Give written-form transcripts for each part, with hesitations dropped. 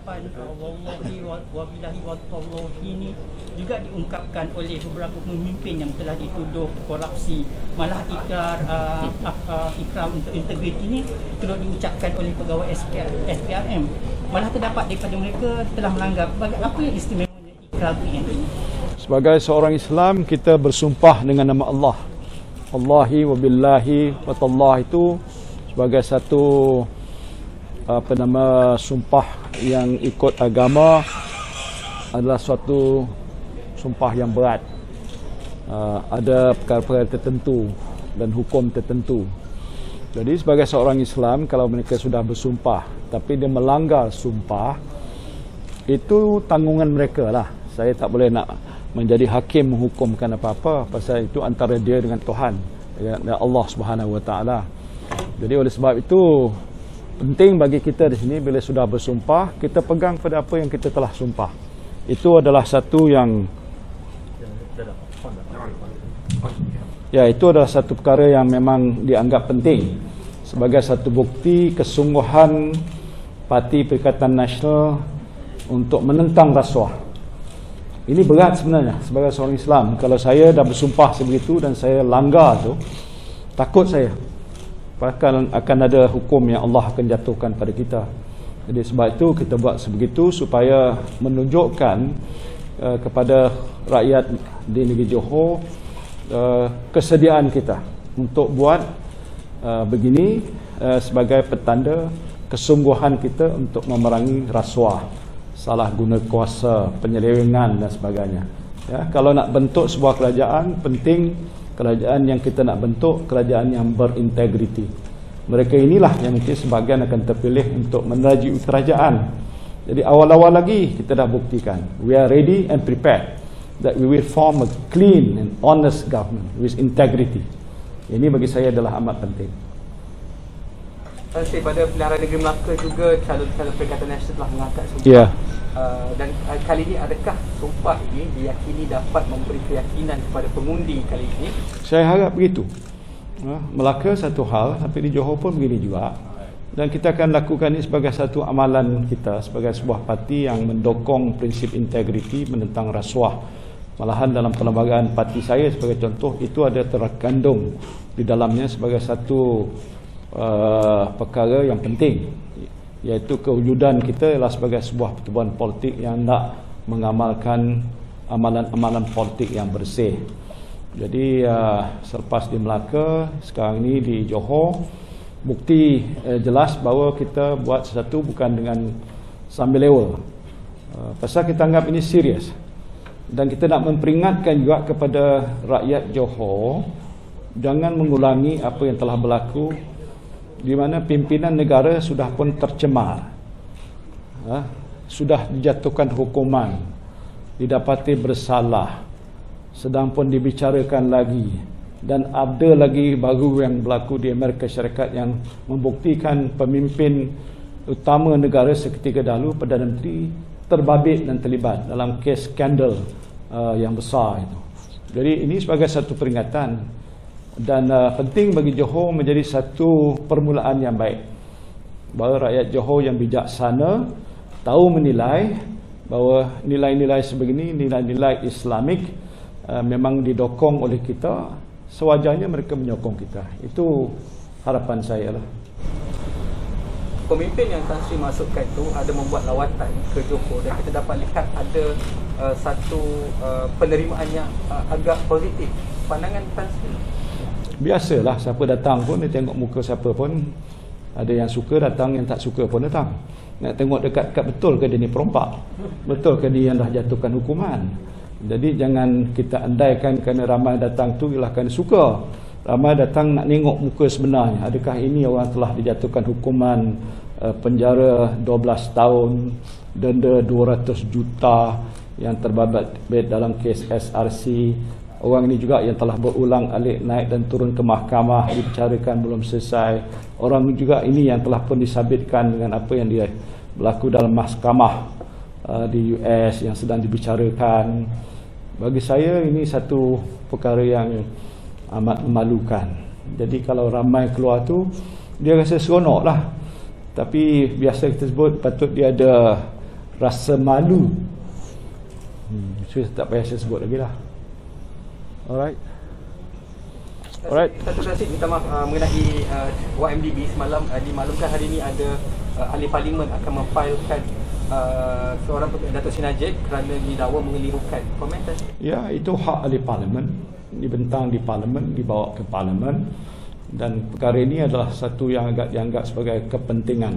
ucapan wallahi wa billahi wa tallahi ini juga diungkapkan oleh beberapa pemimpin yang telah dituduh korupsi. Malah ikrar untuk integriti ini terus diucapkan oleh pegawai SPRM. Malah terdapat daripada mereka telah melanggar. Apa yang istimewanya ikrar ini? Sebagai seorang Islam, kita bersumpah dengan nama Allah. Allahi wa billahi wa tallahi itu sebagai satu sumpah yang ikut agama adalah suatu sumpah yang berat. Ada perkara-perkara tertentu dan hukum tertentu. Jadi sebagai seorang Islam, kalau mereka sudah bersumpah tapi dia melanggar sumpah, itu tanggungan mereka lah. Saya tak boleh nak menjadi hakim menghukumkan apa-apa, pasal itu antara dia dengan Tuhan, dengan Allah Subhanahu Wa Taala. Jadi oleh sebab itu penting bagi kita di sini bila sudah bersumpah, kita pegang pada apa yang kita telah sumpah. Itu adalah satu yang itu adalah satu perkara yang memang dianggap penting sebagai satu bukti kesungguhan Parti Perikatan Nasional untuk menentang rasuah. Ini berat sebenarnya sebagai seorang Islam. Kalau saya dah bersumpah sebegitu dan saya langgar tu, takut saya akan ada hukum yang Allah akan jatuhkan pada kita. Jadi sebab itu kita buat sebegitu supaya menunjukkan kepada rakyat di negeri Johor kesediaan kita untuk buat begini sebagai petanda kesungguhan kita untuk memerangi rasuah, salah guna kuasa, penyelewengan dan sebagainya. Ya, kalau nak bentuk sebuah kerajaan, penting kerajaan yang kita nak bentuk kerajaan yang berintegriti. Mereka inilah yang mungkin sebahagian akan terpilih untuk menerajui kerajaan. Jadi awal-awal lagi kita dah buktikan, we are ready and prepared that we will form a clean and honest government with integrity. Ini bagi saya adalah amat penting. Pada pilihan raya negeri Melaka juga calon-calon Perikatan Nasional telah mengangkat sumpah. Ya. Dan kali ini adakah sumpah ini diyakini dapat memberi keyakinan kepada pengundi kali ini? Saya harap begitu. Melaka satu hal, tapi di Johor pun begini juga. Dan kita akan lakukan ini sebagai satu amalan kita sebagai sebuah parti yang mendokong prinsip integriti, menentang rasuah. Malahan dalam perlembagaan parti saya sebagai contoh, itu ada terkandung di dalamnya sebagai satu perkara yang penting, iaitu kewujudan kita ialah sebagai sebuah pertubuhan politik yang nak mengamalkan amalan-amalan politik yang bersih. Jadi selepas di Melaka, sekarang ini di Johor, bukti jelas bahawa kita buat sesuatu bukan dengan sambil lewa. Pasal kita anggap ini serius. Dan kita nak memperingatkan juga kepada rakyat Johor, jangan mengulangi apa yang telah berlaku di mana pimpinan negara sudah pun tercemar, sudah dijatuhkan hukuman, didapati bersalah, sedang pun dibicarakan lagi, dan ada lagi baru yang berlaku di Amerika Syarikat yang membuktikan pemimpin utama negara seketika dahulu, Perdana Menteri, terbabit dan terlibat dalam kes skandal yang besar itu. Jadi ini sebagai satu peringatan. Dan penting bagi Johor menjadi satu permulaan yang baik, bahawa rakyat Johor yang bijaksana tahu menilai bahawa nilai-nilai sebegini, nilai-nilai Islamik memang didokong oleh kita, sewajarnya mereka menyokong kita. Itu harapan saya lah. Pemimpin yang Tan Sri masukkan itu ada membuat lawatan ke Johor dan kita dapat lihat ada satu penerimaan yang agak positif. Pandangan Tan Sri? Biasalah, siapa datang pun dia tengok muka siapa pun, ada yang suka datang, yang tak suka pun datang. Nak tengok dekat-dekat betul ke dia ni perompak, betul ke dia yang dah jatuhkan hukuman. Jadi jangan kita andaikan kerana ramai datang tu ialah kerana suka. Ramai datang nak tengok muka sebenarnya, adakah ini orang telah dijatuhkan hukuman penjara 12 tahun, denda 200 juta yang terbabat dalam kes SRC. Orang ini juga yang telah berulang alik naik dan turun ke mahkamah, dibicarakan belum selesai. Orang juga ini yang telah pun disabitkan dengan apa yang dia berlaku dalam mahkamah di US yang sedang dibicarakan. Bagi saya ini satu perkara yang amat memalukan. Jadi kalau ramai keluar tu, dia rasa seronok lah. Tapi biasa kita sebut patut dia ada rasa malu. So, tak payah saya sebut lagi lah. Alright. Satu Datuk minta maaf mengenai YMDB semalam dimaklumkan hari ini ada ahli parlimen akan memfailkan seorang Datuk Seri Najib kerana didakwa mengelirukan. Komentar? Ya, itu hak ahli parlimen, dibentang di parlimen, dibawa ke parlimen, dan perkara ini adalah satu yang agak dianggap sebagai kepentingan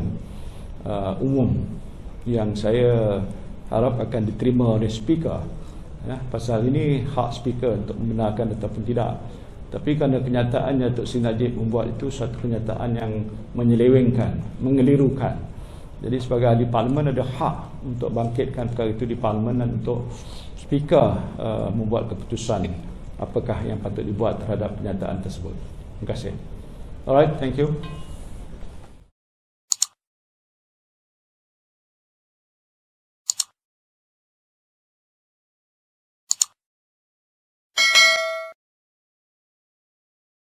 umum yang saya harap akan diterima oleh speaker. Ya, pasal ini hak speaker untuk membenarkan ataupun tidak. Tapi kerana kenyataannya Datuk Seri Najib membuat itu suatu kenyataan yang menyelewengkan, mengelirukan. Jadi sebagai ahli parlimen ada hak untuk bangkitkan perkara itu di parlimen dan untuk speaker membuat keputusan apakah yang patut dibuat terhadap kenyataan tersebut. Terima kasih. Alright, thank you.